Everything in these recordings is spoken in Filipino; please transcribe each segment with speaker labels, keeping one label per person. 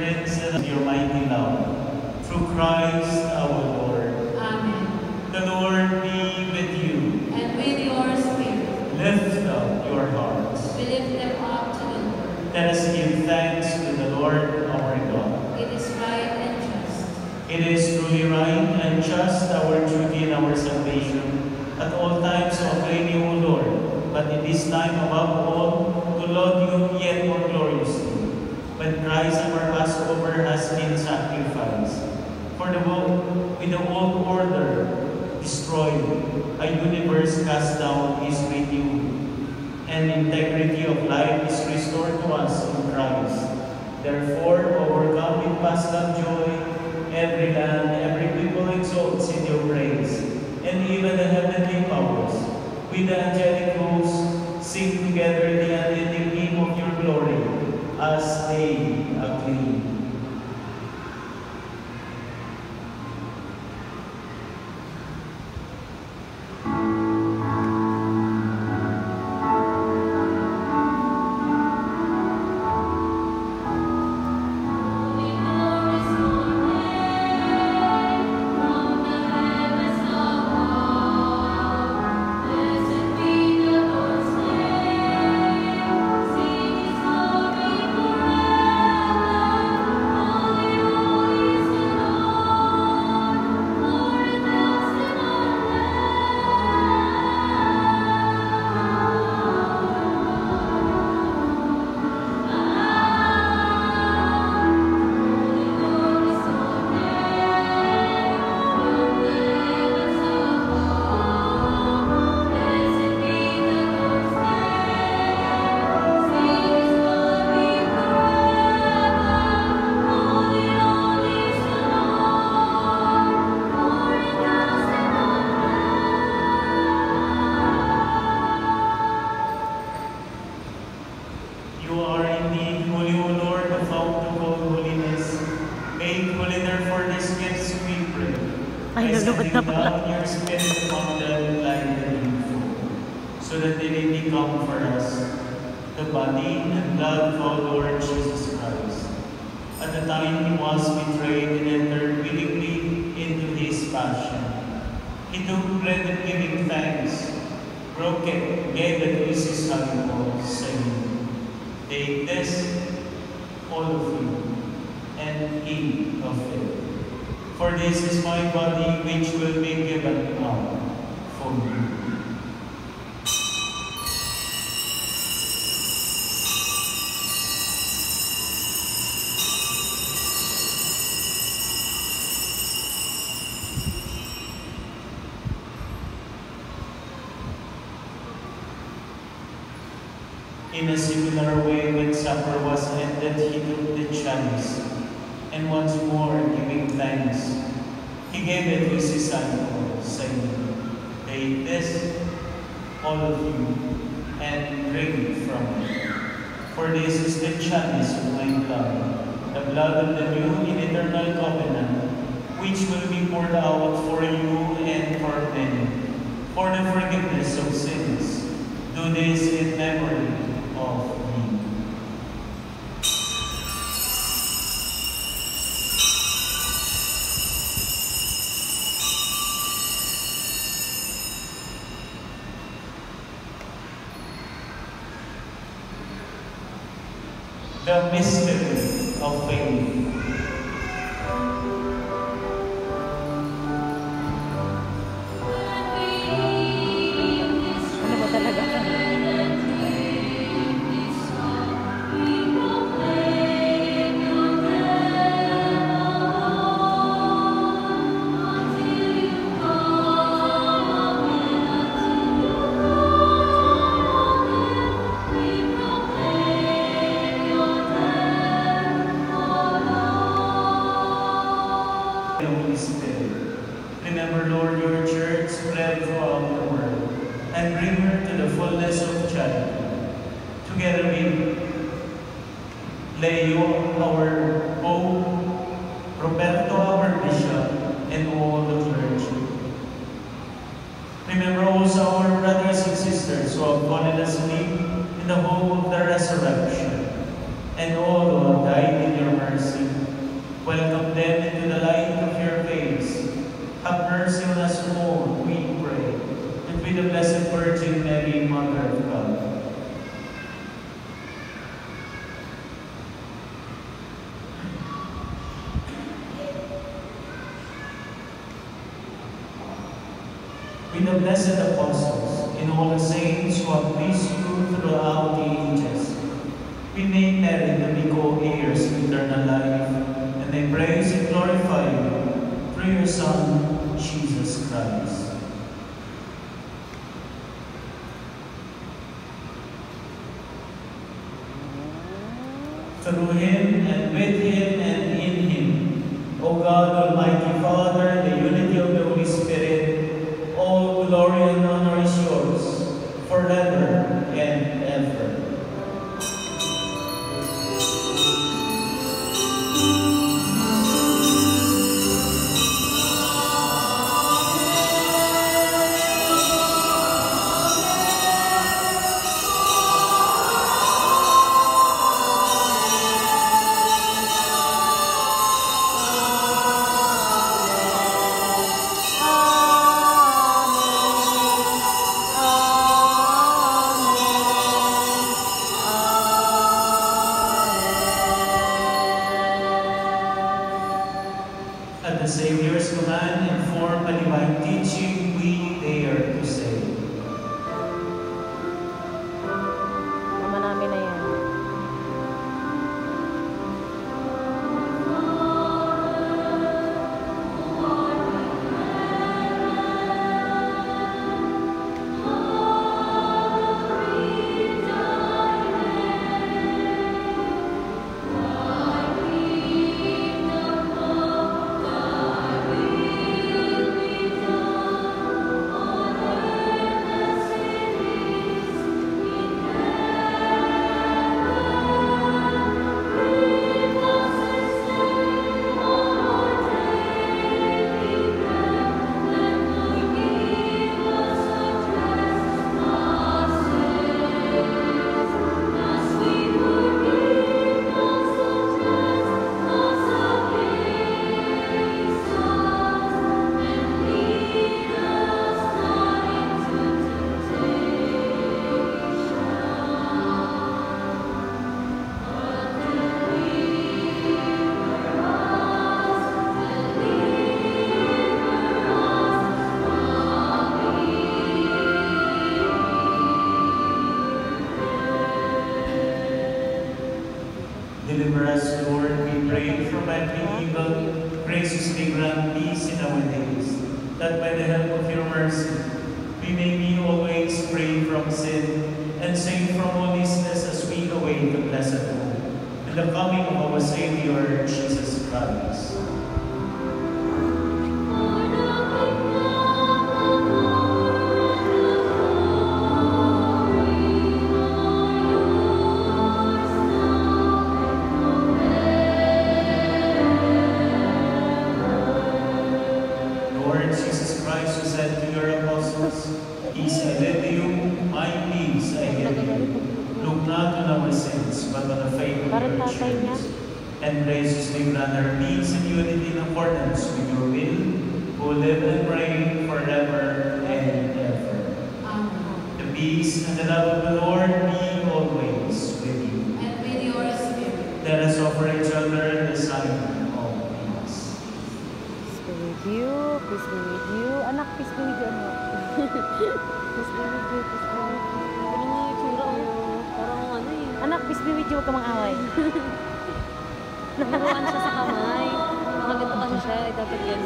Speaker 1: deliverance and your mighty love. Through Christ our Lord.
Speaker 2: Amen.
Speaker 1: The Lord be with you.
Speaker 2: And with your spirit.
Speaker 1: Lift up your hearts.
Speaker 2: We lift them up to the Lord.
Speaker 1: Let us give thanks to the Lord our God.
Speaker 2: It is right and just.
Speaker 1: It is truly right and just, our duty and our salvation, at all times to acclaim you, O Lord, but in this time above all, to laud you yet more gloriously, when Christ our Passover has been sacrificed. For with the old order destroyed, a universe cast down is renewed, and integrity of life is restored to us in Christ. Therefore, overcome with Paschal joy, every land, every people exalts in your praise, and even the heavenly powers, with the angelic hosts, sing together the unending hymn of your glory, as they acclaim. You are indeed holy, O Lord, the fount of all holiness. Make holy therefore these gifts, we pray. By sending down your Spirit upon them like the rainfall, so that they may become for us the body and blood of our Lord Jesus Christ. At the time he was betrayed and entered willingly into his passion, he took bread and giving thanks, broke it, gave it to his disciples, saying, "Take this, all of you, and eat of it. For this is my body which will be given up for you." In a similar way, when supper was ended, he took the chalice, and once more giving thanks, he gave it to his disciples, saying, "Take this, all of you, and drink from it. For this is the chalice of my blood, the blood of the new and eternal covenant, which will be poured out for you and for many, for the forgiveness of sins. Do this in memory of me." The mystery of faith. Holy Spirit, remember, Lord, your church spread throughout the world, and bring her to the fullness of charity. Together we Leo, our Pope, Roberto, our Bishop, and all the clergy. Remember also our brothers and sisters who have fallen asleep in the hope of the resurrection, and all who have died in your mercy. Welcome them into the light of your face. Have mercy on us all, we pray, and with the Blessed Virgin Mary, Mother of God. With the blessed apostles and all the saints who have pleased you throughout the ages, we may merit to be co-heirs of eternal life, and they praise and glorify you through your Son, Jesus Christ. Through him, and with him, and in him, O God, Almighty Father, in the unity of the Holy Spirit, all glory and honor is yours, forever and ever. At the Savior's command and form a divine teaching, we dare to say,
Speaker 3: Mama namin na yan.
Speaker 1: deliver us, Lord, we pray, from every evil. Graciously grant peace in our days, that by the help of your mercy, we may be always free from sin and safe from all distress as we await the blessed hope and the coming of our Savior, Jesus Christ. Lord Jesus Christ, who said to your apostles, "Peace I leave you, my peace I give you. Look not on our sins, but on the faith of your church. And graciously grant our peace and unity in accordance with your will, who live and reign forever and ever."
Speaker 2: Amen.
Speaker 1: The peace and the love of the Lord be always with you.
Speaker 2: And with your spirit.
Speaker 1: Let us offer each other the sign of peace.
Speaker 3: Peace be with you. Peace be with you. Anak, peace be with you. Ano? Peace be with you. Peace be with you.
Speaker 4: Ano nga yung tsura ko? Parang ano eh.
Speaker 3: Anak, peace be with you. Huwag ka mang-away.
Speaker 4: Nakuhaan siya sa kamay. Nakaganto kasi siya. Dapat yan.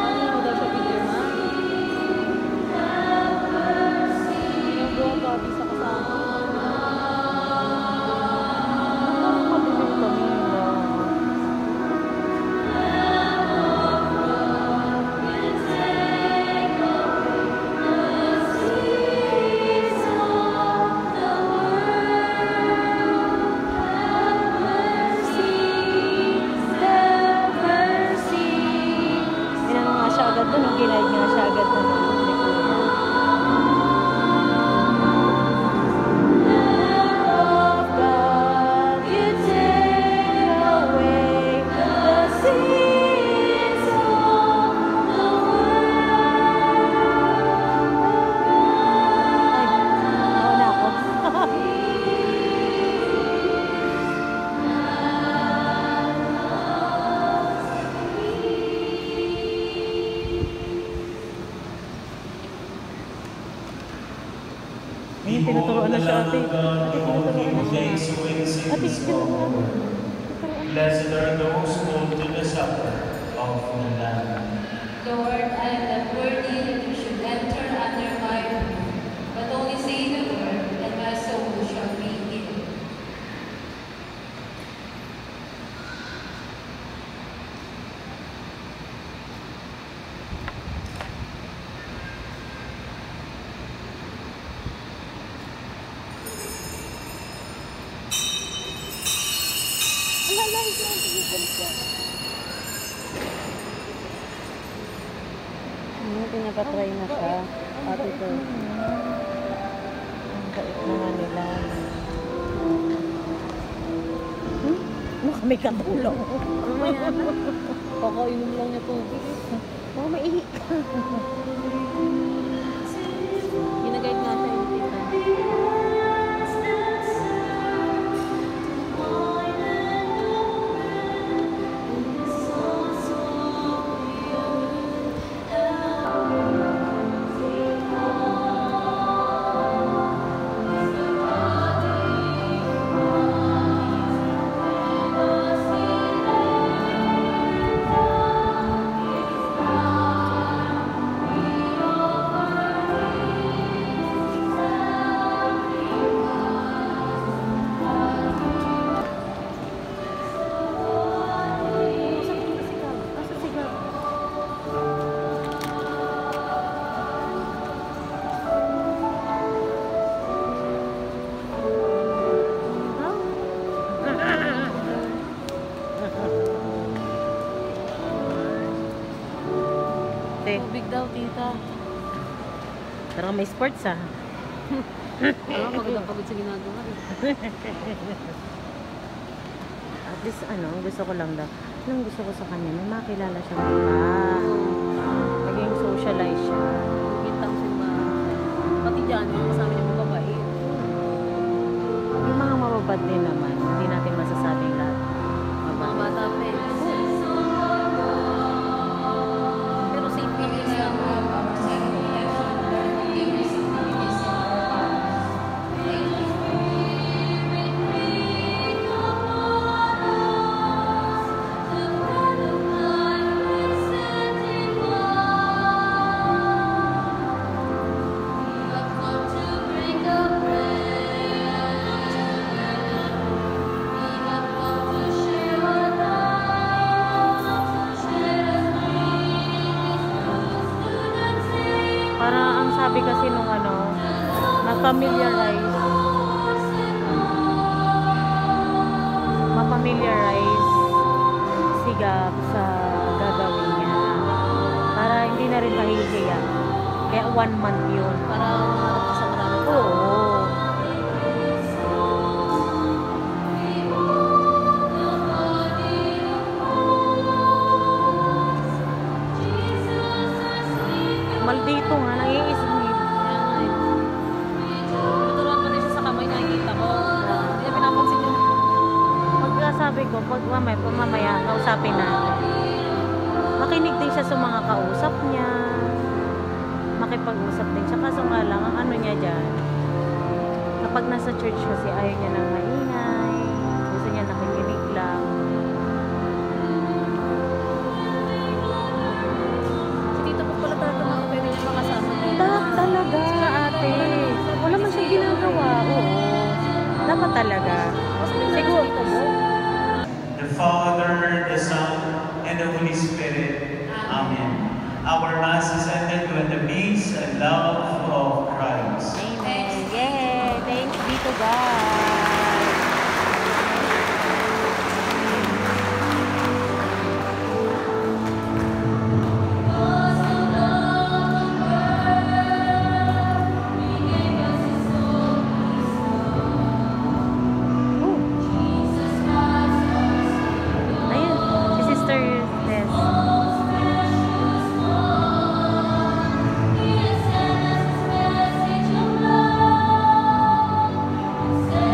Speaker 4: Ano mo daw siya pinirma? Yung buong gabi sa kasama.
Speaker 3: Parang madilim kanina.
Speaker 2: The
Speaker 3: na siya, ate. Ate, tinuturuan na siya. Ate, tinuturuan na.
Speaker 1: Blessed are those called to the supper of the Lamb.
Speaker 2: Lord, I am not worthy that you should enter under my roof, but only say the word, and my soul shall be healed.
Speaker 3: Pinapatry na siya. Ate ito. Ang bait naman nila. Ano kami katulong?
Speaker 4: Mamaya na. Pakainom lang niya tubig.
Speaker 3: Oh, maihi ka.
Speaker 4: Ginagayad nga siya yung tita. Tubig daw, tita.
Speaker 3: Parang may sports ah.
Speaker 4: Pagod ang pagod sa ginagawa.
Speaker 3: At least gusto ko lang daw. Anong gusto ko sa kanya? May makilala siyang iba. Maging socialize siya.
Speaker 4: Kita ko siya ba? Pati dyan, mga kasama niya mga babae.
Speaker 3: Yung mga mababad din naman, hindi natin masasabing lahat.
Speaker 4: Mga bata pa eh. Pero safe
Speaker 2: We
Speaker 4: yun
Speaker 2: will
Speaker 4: siya.
Speaker 2: have our second election, Lord, forgive us and forgive us our sins. Thank you.
Speaker 3: Para ang sabi kasi nung ma-familiarize si Gab sa gagawin niya. Para hindi na rin mahihiya. Kaya 1 month yun.
Speaker 4: Para maharap ka sa maraming tao.
Speaker 3: Oo. Maldito nga, naiisip niya.
Speaker 4: Kaya nga eh. Tuturuan ko na siya sa kamay, nakikita ko. Hindi niya pinapansin yun.
Speaker 3: Pagkasabi ko, pag mamaya, kausapin natin. Makinig din siya sa mga kausap niya. Makipag-usap din siya. Kaso nga lang, ang ano niya dyan, kapag nasa church kasi ayaw niya ng maingay. Gusto niya nakikinig lang.
Speaker 4: Si Tito po pala talaga mga pwede niya makasama dito.
Speaker 3: Talaga, ate. Wala man siyang ginagawa. Oo. Dapat talaga. Siguro.
Speaker 1: The Father, the Son, and the Holy Spirit. Amen. Our Mass is ended with the peace and love of Christ.
Speaker 3: Amen. Yay! Thanks be to God. Ayun, si Sister Tess.
Speaker 2: Send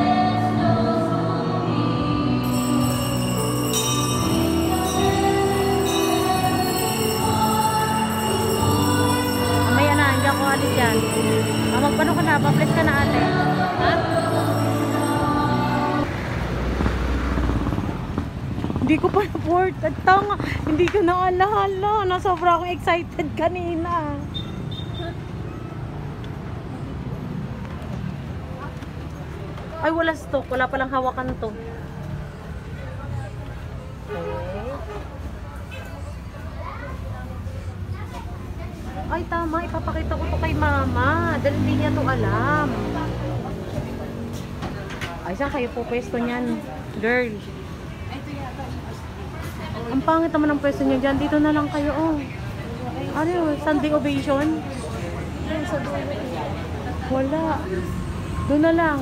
Speaker 3: Hindi ko pa na-port. At tanga, hindi ko naalala. Nasobra akong excited kanina. Ay, wala stock. Wala palang hawakan to. Ay, tama. Ipapakita ko to kay mama. Dahil hindi niya to alam. Ay, saan kayo po pwesto niyan? Girl. Ang pangit naman ang pwesto niyo dyan. Dito na lang kayo, oh. Ano yun? Standing ovation? Wala. Doon na lang.